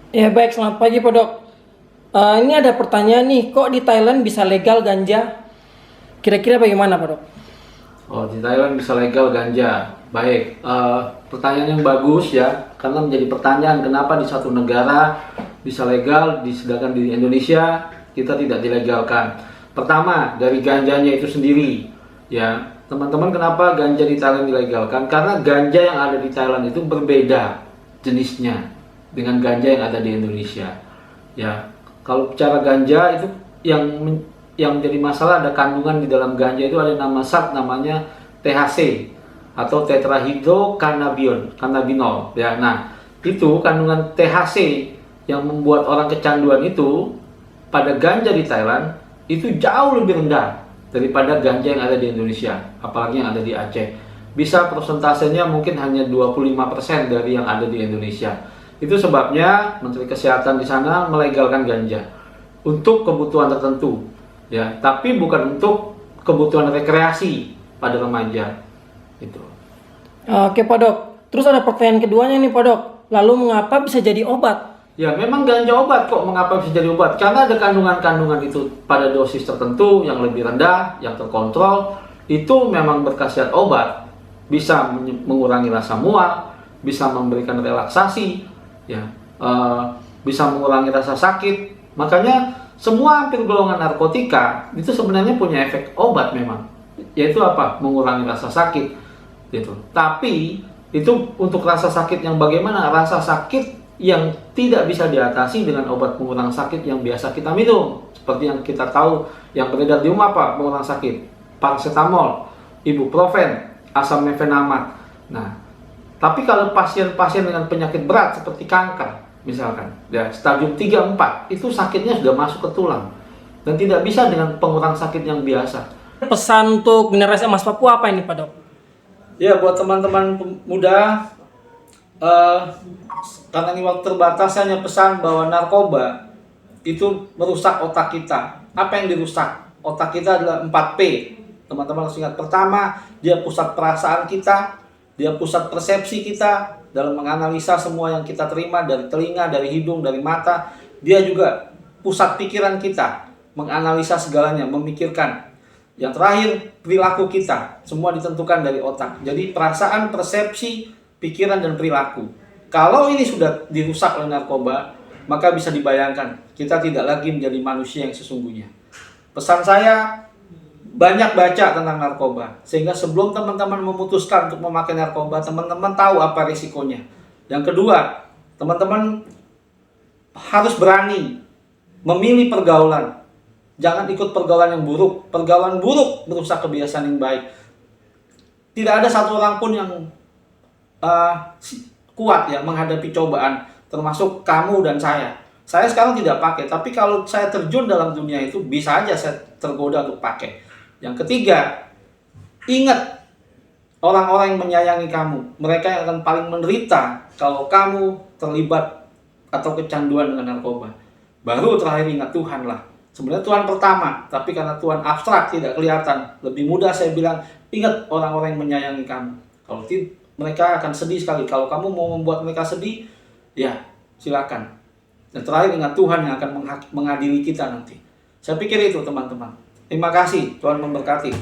Ya baik, selamat pagi Pak Dok. Ini ada pertanyaan nih, kok di Thailand bisa legal ganja? Kira-kira bagaimana Pak Dok? Oh, di Thailand bisa legal ganja. Baik, pertanyaan yang bagus ya, karena menjadi pertanyaan kenapa di satu negara bisa legal, sedangkan di Indonesia kita tidak dilegalkan. Pertama, dari ganjanya itu sendiri, ya. Teman-teman, kenapa ganja di Thailand dilegalkan? Karena ganja yang ada di Thailand itu berbeda jenisnya dengan ganja yang ada di Indonesia. Ya, kalau bicara ganja itu yang menjadi masalah ada kandungan di dalam ganja itu ada nama zat namanya THC atau tetrahydrocannabinol ya. Nah, itu kandungan THC yang membuat orang kecanduan itu pada ganja di Thailand itu jauh lebih rendah daripada ganja yang ada di Indonesia, apalagi yang ada di Aceh. Bisa persentasenya mungkin hanya 25% dari yang ada di Indonesia. Itu sebabnya Menteri Kesehatan di sana melegalkan ganja untuk kebutuhan tertentu, ya, tapi bukan untuk kebutuhan rekreasi pada remaja. Itu. Oke Pak Dok, terus ada pertanyaan keduanya nih Pak Dok. Lalu mengapa bisa jadi obat? Ya, memang ganja obat kok. Mengapa bisa jadi obat? Karena ada kandungan-kandungan itu pada dosis tertentu yang lebih rendah, yang terkontrol. Itu memang berkhasiat obat. Bisa mengurangi rasa mual, bisa memberikan relaksasi, ya, bisa mengurangi rasa sakit. Makanya semua hampir golongan narkotika itu sebenarnya punya efek obat memang. Yaitu apa? Mengurangi rasa sakit. Gitu. Tapi itu untuk rasa sakit yang bagaimana? Rasa sakit yang tidak bisa diatasi dengan obat pengurang sakit yang biasa kita minum. Seperti yang kita tahu yang beredar di umum apa pengurang sakit? Paracetamol, ibuprofen, asam mefenamat. Nah, tapi kalau pasien-pasien dengan penyakit berat seperti kanker misalkan, ya stadium 3 4, itu sakitnya sudah masuk ke tulang dan tidak bisa dengan pengurang sakit yang biasa. Pesan untuk generasi emas Papua apa ini Pak Dok? Ya, buat teman-teman muda, karena ini waktu terbatas, saya hanya pesan bahwa narkoba itu merusak otak kita. Apa yang dirusak? Otak kita adalah 4P. Teman-teman harus ingat. Pertama, dia pusat perasaan kita, dia pusat persepsi kita dalam menganalisa semua yang kita terima dari telinga, dari hidung, dari mata. Dia juga pusat pikiran kita, menganalisa segalanya, memikirkan. Yang terakhir, perilaku kita, semua ditentukan dari otak. Jadi perasaan, persepsi, pikiran, dan perilaku. Kalau ini sudah dirusak oleh narkoba, maka bisa dibayangkan kita tidak lagi menjadi manusia yang sesungguhnya. Pesan saya, banyak baca tentang narkoba, sehingga sebelum teman-teman memutuskan untuk memakai narkoba, teman-teman tahu apa risikonya. Yang kedua, teman-teman harus berani memilih pergaulan. Jangan ikut pergaulan yang buruk. Pergaulan buruk merusak kebiasaan yang baik. Tidak ada satu orang pun yang kuat ya menghadapi cobaan, termasuk kamu dan saya. Saya sekarang tidak pakai, tapi kalau saya terjun dalam dunia itu bisa aja saya tergoda untuk pakai. Yang ketiga, ingat orang-orang yang menyayangi kamu. Mereka yang akan paling menderita kalau kamu terlibat atau kecanduan dengan narkoba. Baru terakhir ingat Tuhan lah. Sebenarnya Tuhan pertama, tapi karena Tuhan abstrak tidak kelihatan. Lebih mudah saya bilang, ingat orang-orang yang menyayangi kamu. Kalau mereka akan sedih sekali. Kalau kamu mau membuat mereka sedih, ya silakan. Dan terakhir ingat Tuhan yang akan mengadili kita nanti. Saya pikir itu teman-teman. Terima kasih, Tuhan memberkati.